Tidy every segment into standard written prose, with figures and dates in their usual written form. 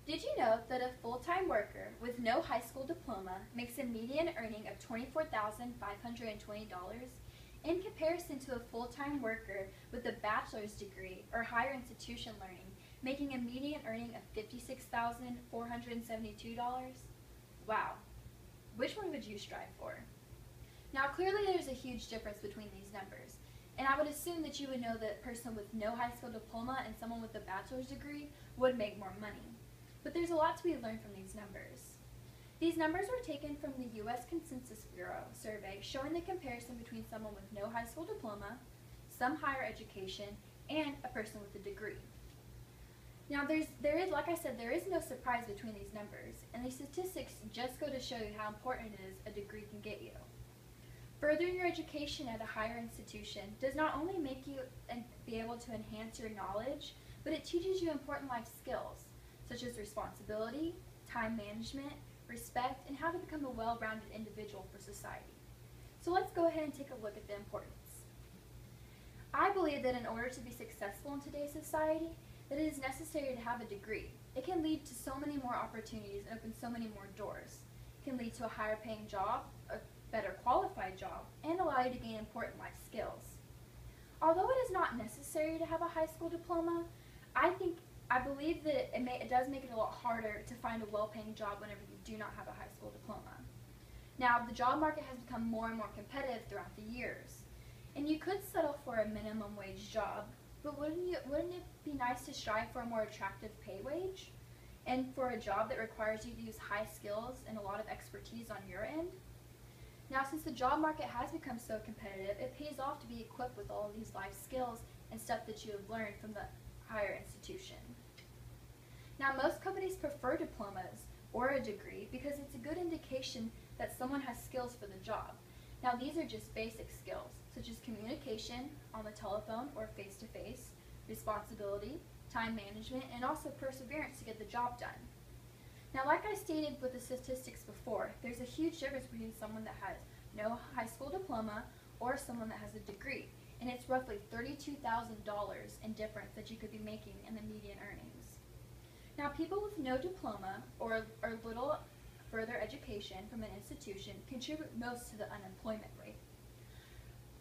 Did you know that a full-time worker with no high school diploma makes a median earning of $24,520 in comparison to a full-time worker with a bachelor's degree or higher institution learning making a median earning of $56,472? Wow. Which one would you strive for? Now clearly there's a huge difference between these numbers, and I would assume that you would know that a person with no high school diploma and someone with a bachelor's degree would make more money. But there's a lot to be learned from these numbers. These numbers were taken from the U.S. Census Bureau survey showing the comparison between someone with no high school diploma, some higher education, and a person with a degree. Now like I said, there is no surprise between these numbers, and these statistics just go to show you how important it is a degree can get you. Furthering your education at a higher institution does not only make you be able to enhance your knowledge, but it teaches you important life skills, such as responsibility, time management, respect, and how to become a well-rounded individual for society. So let's go ahead and take a look at the importance. I believe that in order to be successful in today's society, that it is necessary to have a degree. It can lead to so many more opportunities and open so many more doors. It can lead to a higher paying job, a better qualified job, and allow you to gain important life skills. Although it is not necessary to have a high school diploma, I believe that it does make it a lot harder to find a well-paying job whenever you do not have a high school diploma. Now, the job market has become more and more competitive throughout the years, and you could settle for a minimum wage job, but wouldn't it be nice to strive for a more attractive pay wage and for a job that requires you to use high skills and a lot of expertise on your end? Now, since the job market has become so competitive, it pays off to be equipped with all of these life skills and stuff that you have learned from the higher institution. Now, most companies prefer diplomas or a degree because it's a good indication that someone has skills for the job. Now, these are just basic skills, such as communication on the telephone or face-to-face, responsibility, time management, and also perseverance to get the job done. Now, like I stated with the statistics before, there's a huge difference between someone that has no high school diploma or someone that has a degree, and it's roughly $32,000 in difference that you could be making in the median earnings. Now, people with no diploma or little further education from an institution contribute most to the unemployment rate.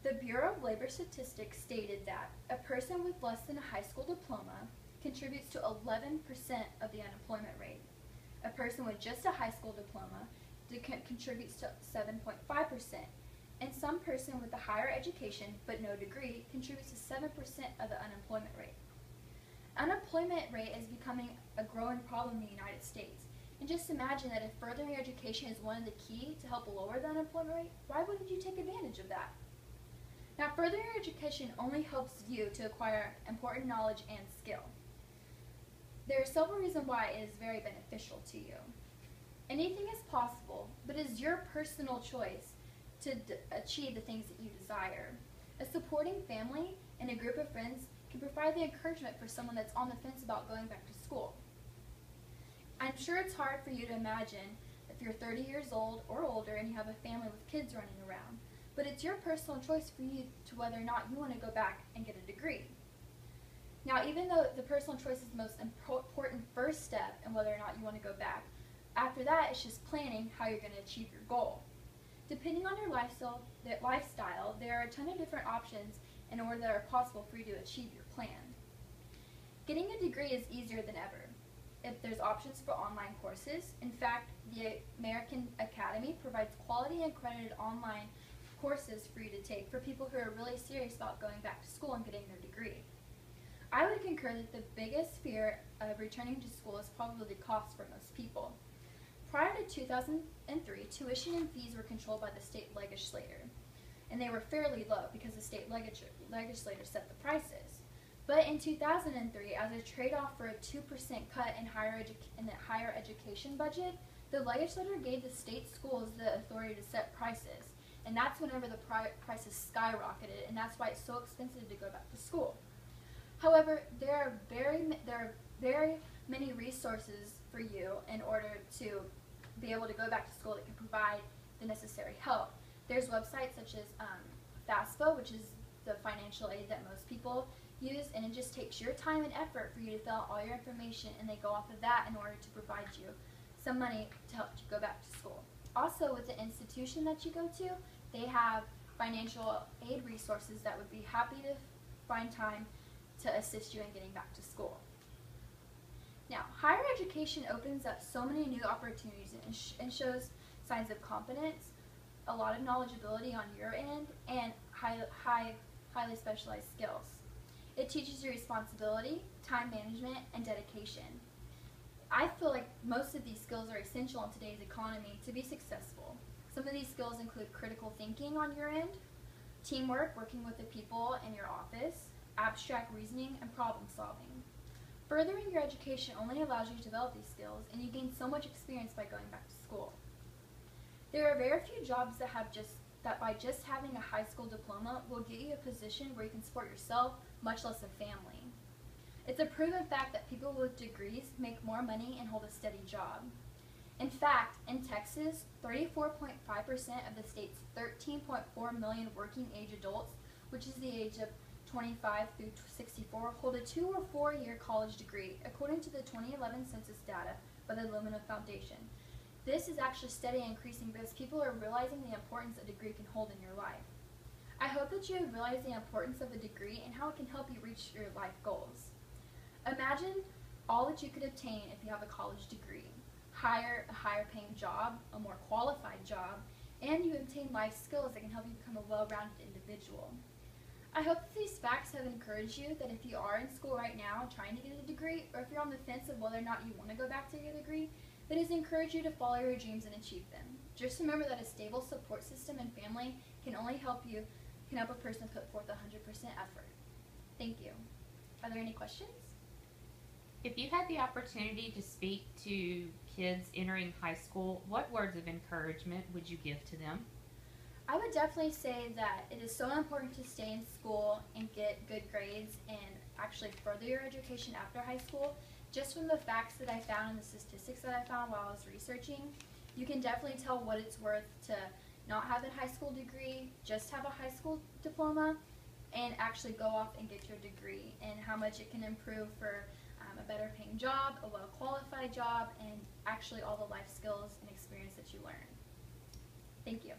The Bureau of Labor Statistics stated that a person with less than a high school diploma contributes to 11% of the unemployment rate. A person with just a high school diploma contributes to 7.5%, and some person with a higher education but no degree contributes to 7% of the unemployment rate. Unemployment rate is becoming a growing problem in the United States. And just imagine that if furthering education is one of the key to help lower the unemployment rate, why wouldn't you take advantage of that? Now, furthering education only helps you to acquire important knowledge and skill. There are several reasons why it is very beneficial to you. Anything is possible, but it is your personal choice to achieve the things that you desire. A supporting family and a group of friends can provide the encouragement for someone that's on the fence about going back to school. I'm sure it's hard for you to imagine if you're 30 years old or older and you have a family with kids running around, but it's your personal choice for you to whether or not you want to go back and get a degree. Now, even though the personal choice is the most important first step in whether or not you want to go back, after that it's just planning how you're going to achieve your goal. Depending on your lifestyle, there are a ton of different options in order that are possible for you to achieve your plan. Getting a degree is easier than ever. If there's options for online courses. In fact, the American Academy provides quality and accredited online courses for you to take for people who are really serious about going back to school and getting their degree. I would concur that the biggest fear of returning to school is probably the cost for most people. Prior to 2003, tuition and fees were controlled by the state legislature, and they were fairly low because the state legislature set the prices. But in 2003, as a trade-off for a 2% cut in the higher education budget, the legislature gave the state schools the authority to set prices, and that's whenever the prices skyrocketed, and that's why it's so expensive to go back to school. However, there are very many resources for you in order to be able to go back to school that can provide the necessary help. There's websites such as FAFSA, which is the financial aid that most people use, and it just takes your time and effort for you to fill out all your information, and they go off of that in order to provide you some money to help you go back to school. Also, with the institution that you go to, they have financial aid resources that would be happy to find time to assist you in getting back to school. Now, higher education opens up so many new opportunities and shows signs of competence, a lot of knowledgeability on your end, and highly specialized skills. It teaches you responsibility, time management, and dedication. I feel like most of these skills are essential in today's economy to be successful. Some of these skills include critical thinking on your end, teamwork, working with the people in your office, abstract reasoning, and problem solving. Furthering your education only allows you to develop these skills, and you gain so much experience by going back to school. There are very few jobs that by just having a high school diploma will get you a position where you can support yourself, much less a family. It's a proven fact that people with degrees make more money and hold a steady job. In fact, in Texas, 34.5% of the state's 13.4 million working age adults, which is the age of 25 through 64, hold a 2 or 4 year college degree, according to the 2011 census data by the Lumina Foundation. This is actually steadily increasing because people are realizing the importance a degree can hold in your life. I hope that you have realized the importance of a degree and how it can help you reach your life goals. Imagine all that you could obtain if you have a college degree. A higher paying job, a more qualified job, and you obtain life skills that can help you become a well-rounded individual. I hope that these facts have encouraged you that if you are in school right now trying to get a degree, or if you're on the fence of whether or not you want to go back to get a degree, that has encouraged you to follow your dreams and achieve them. Just remember that a stable support system and family can help a person put forth 100% effort. Thank you. Are there any questions? If you had the opportunity to speak to kids entering high school, what words of encouragement would you give to them? I would definitely say that it is so important to stay in school and get good grades and actually further your education after high school. Just from the facts that I found and the statistics that I found while I was researching, you can definitely tell what it's worth to not have a high school degree, just have a high school diploma, and actually go off and get your degree, and how much it can improve for a better paying job, a well-qualified job, and actually all the life skills and experience that you learn. Thank you.